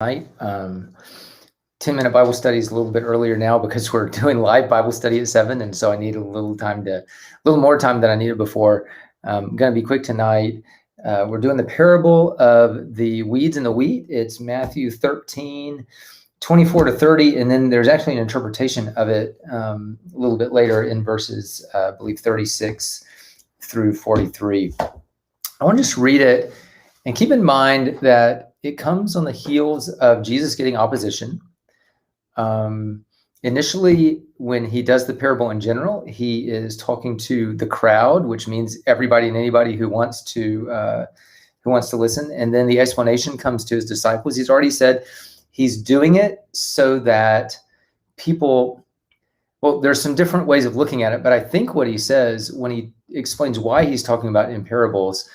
Night. 10-minute Bible study is a little bit earlier now because we're doing live Bible study at 7, and so I need a little more time than I needed before. I'm going to be quick tonight. We're doing the parable of the weeds and the wheat. It's Matthew 13, 24 to 30, and then there's actually an interpretation of it a little bit later in verses, I believe, 36 through 43. I want to just read it, and keep in mind that it comes on the heels of Jesus getting opposition. Initially, when he does the parable in general, he is talking to the crowd, which means everybody and anybody who wants to listen. And then the explanation comes to his disciples. He's already said he's doing it so that people, well, there's some different ways of looking at it, but I think what he says when he explains why he's talking about in parables,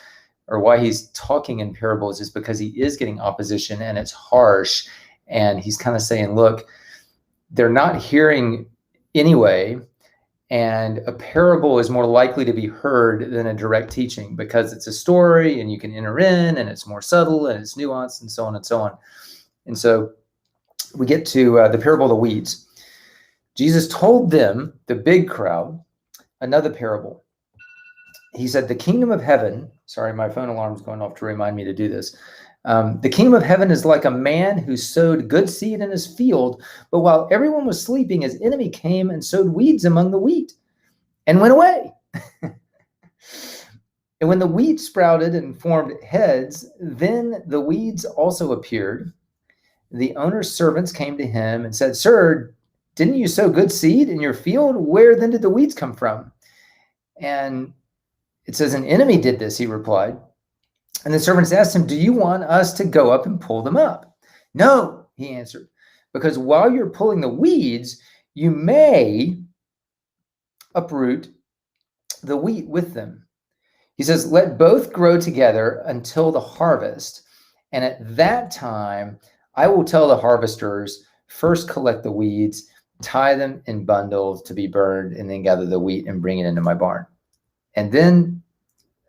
or why he's talking in parables, is because he is getting opposition and it's harsh. And he's kind of saying, look, they're not hearing anyway. And a parable is more likely to be heard than a direct teaching because it's a story and you can enter in and it's more subtle and it's nuanced and so on and so on. And so we get to the parable of the weeds. Jesus told them, the big crowd, another parable. He said, the kingdom of heaven, sorry, my phone alarm's going off to remind me to do this. The kingdom of heaven is like a man who sowed good seed in his field, but while everyone was sleeping, his enemy came and sowed weeds among the wheat and went away. And when the wheat sprouted and formed heads, then the weeds also appeared. The owner's servants came to him and said, Sir, didn't you sow good seed in your field? Where then did the weeds come from? And it says, an enemy did this, he replied. And the servants asked him, do you want us to go up and pull them up? No, he answered, because while you're pulling the weeds, you may uproot the wheat with them. He says, let both grow together until the harvest. And at that time, I will tell the harvesters, first collect the weeds, tie them in bundles to be burned, and then gather the wheat and bring it into my barn. And then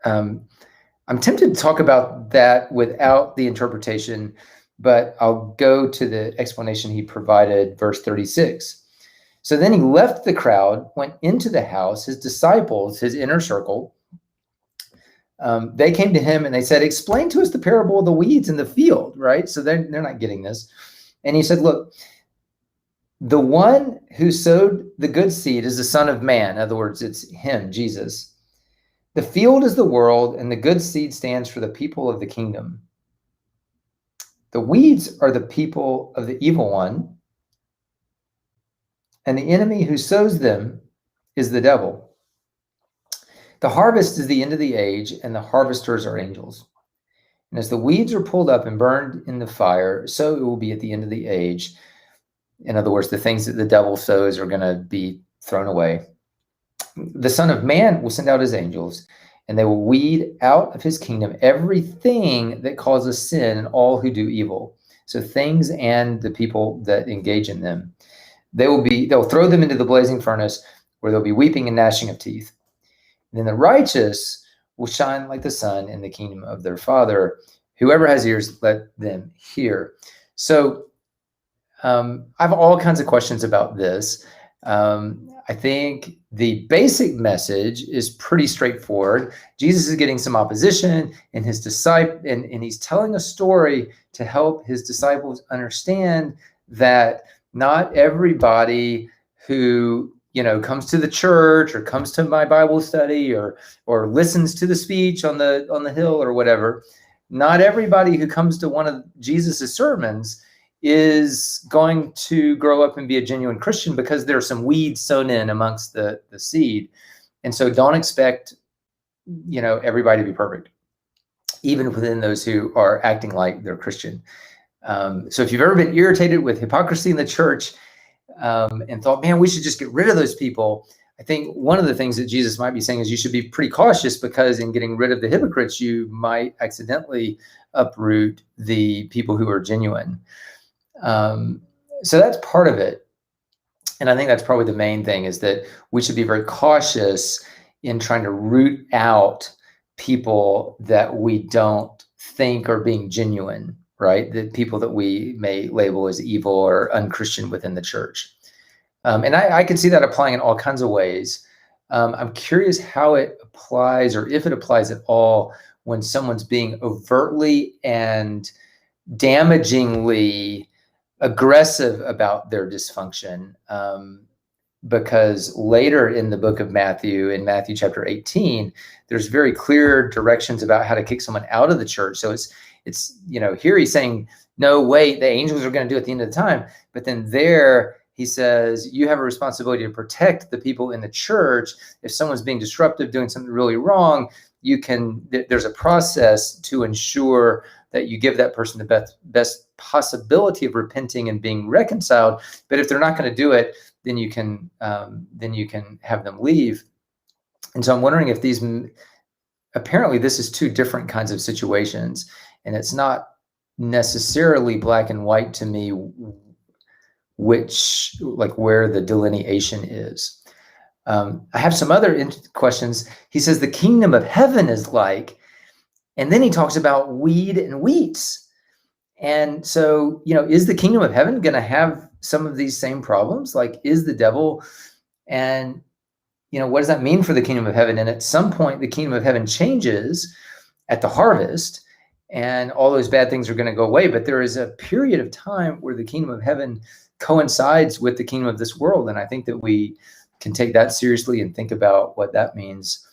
I'm tempted to talk about that without the interpretation, but I'll go to the explanation he provided, verse 36. So then he left the crowd, went into the house, his disciples, his inner circle. They came to him and they said, explain to us the parable of the weeds in the field, right? So they're not getting this. And he said, look, the one who sowed the good seed is the Son of Man. In other words, it's him, Jesus. The field is the world, and the good seed stands for the people of the kingdom. The weeds are the people of the evil one, and the enemy who sows them is the devil. The harvest is the end of the age, and the harvesters are angels. And as the weeds are pulled up and burned in the fire, so it will be at the end of the age. In other words, the things that the devil sows are going to be thrown away. The Son of Man will send out his angels, and they will weed out of his kingdom everything that causes sin and all who do evil. So things and the people that engage in them. They'll throw them into the blazing furnace where there'll be weeping and gnashing of teeth. And then the righteous will shine like the sun in the kingdom of their Father. Whoever has ears, let them hear. So I have all kinds of questions about this. I think the basic message is pretty straightforward. Jesus is getting some opposition, and his disciple, and he's telling a story to help his disciples understand that not everybody who comes to the church or comes to my Bible study or listens to the speech on the hill or whatever, not everybody who comes to one of Jesus's sermons is going to grow up and be a genuine Christian, because there are some weeds sown in amongst the seed. And so don't expect, everybody to be perfect, even within those who are acting like they're Christian. So if you've ever been irritated with hypocrisy in the church and thought, man, we should just get rid of those people, I think one of the things that Jesus might be saying is you should be pretty cautious, because in getting rid of the hypocrites, you might accidentally uproot the people who are genuine. So that's part of it. And I think that's probably the main thing, is that we should be very cautious in trying to root out people that we don't think are being genuine. right? The people that we may label as evil or unchristian within the church. And I can see that applying in all kinds of ways. I'm curious how it applies, or if it applies at all, when someone's being overtly and damagingly aggressive about their dysfunction. Because later in the book of Matthew, in Matthew chapter 18, there's very clear directions about how to kick someone out of the church. So it's here he's saying, no, wait, the angels are going to do it at the end of the time. But then there he says, you have a responsibility to protect the people in the church. If someone's being disruptive, doing something really wrong, there's a process to ensure that you give that person the best possibility of repenting and being reconciled. But if they're not going to do it, then you can have them leave. And so I'm wondering if apparently this is two different kinds of situations, and it's not necessarily black and white to me, where the delineation is. I have some other questions. He says the kingdom of heaven is like, and then he talks about weed and wheats. And so, is the kingdom of heaven going to have some of these same problems? Like, is the devil, and, what does that mean for the kingdom of heaven? And at some point, the kingdom of heaven changes at the harvest, and all those bad things are going to go away. But there is a period of time where the kingdom of heaven coincides with the kingdom of this world. And I think that we can take that seriously and think about what that means.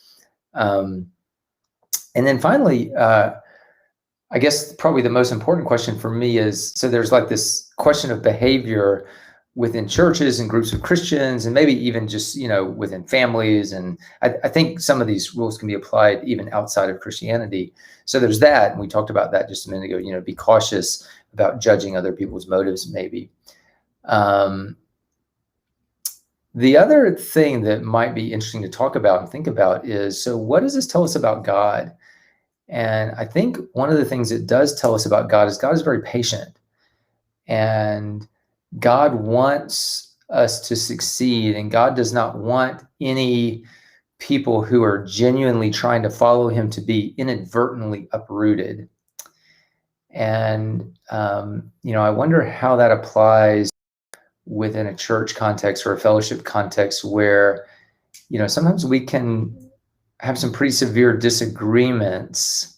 And then finally, I guess probably the most important question for me is, so there's like this question of behavior within churches and groups of Christians, and maybe even just, within families. And I think some of these rules can be applied even outside of Christianity. So there's that. And we talked about that just a minute ago, be cautious about judging other people's motives, maybe. The other thing that might be interesting to talk about and think about is, so what does this tell us about God? And I think one of the things it does tell us about God is very patient, and God wants us to succeed, and God does not want any people who are genuinely trying to follow him to be inadvertently uprooted. And, I wonder how that applies within a church context or a fellowship context where, sometimes we can have some pretty severe disagreements,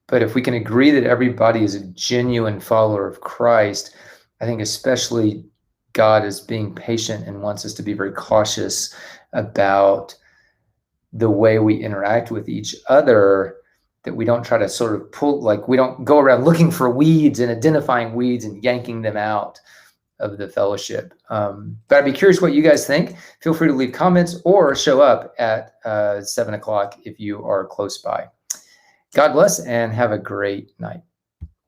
but if we can agree that everybody is a genuine follower of Christ, I think especially God is being patient and wants us to be very cautious about the way we interact with each other, that we don't try to sort of we don't go around looking for weeds and identifying weeds and yanking them out of the fellowship. But I'd be curious what you guys think. Feel free to leave comments or show up at 7 o'clock if you are close by. God bless and have a great night.